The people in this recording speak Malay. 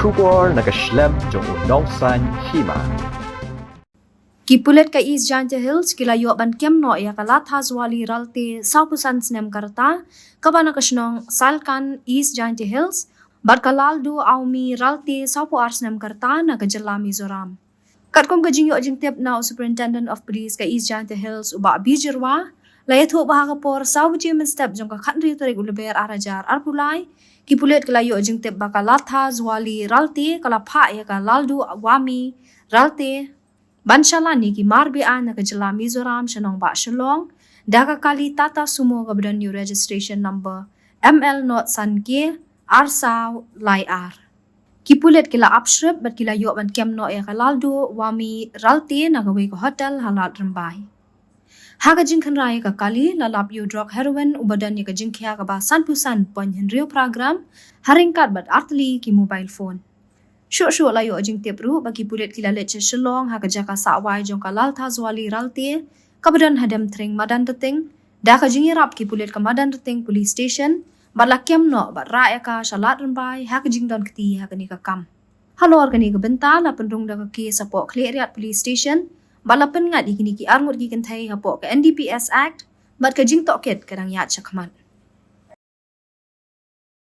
Shubor nakaslem jong udongsan hima. Kipulet ka East Giant Hills kilayo ban kemno ya kalatha zwali ralte saupusan snem karta kabana kasnong salkan East Giant Hills barkalaldu aumi ralte saupu arsnem karta na kajala Mizoram. Katkom kajingyo jingtep na Superintendent of Police ka East Giant Hills uba bijirwa layatho bahaga por saubuji step jong ka khandri tarik uleber arajar arpulai kipulet kilayo jingtep bakalatha zwali ralte kalapha ya kalaldu awami ralte Banshalani ki marbian na kajala Mizoram shanong ba shalong daga kali tata sumo kabadan new registration number ML not sanke arsaw layar. Kipulet kila upshrip bat kila yo ban kemno ya kalaldo wami ralte na gawai ko hotel halat rambay. Haga jingkan raya ka kali lalap yo drug heroin ubadan ya ka jingkya ka ba sanpusan pon henrio program haringkat bat artli ki mobile phone. Syuk-syuk layo jing tepru bagi pulit kila leche shelong haka jaka sawai jong kalal tazwali ralte kabadan hadam tring madan teting da ka jingirap ki pulit ka madan teting police station balakyam no bat raya ka shalat rambay haka jing don keti haka ni ka kam. Halor ka ni ka benta la pendung da ka ki sapo kleriat police station balapen ngat ikini ki arngut ki kentai hapo ka NDPS Act bat ka jing toket kadang yat syakmat.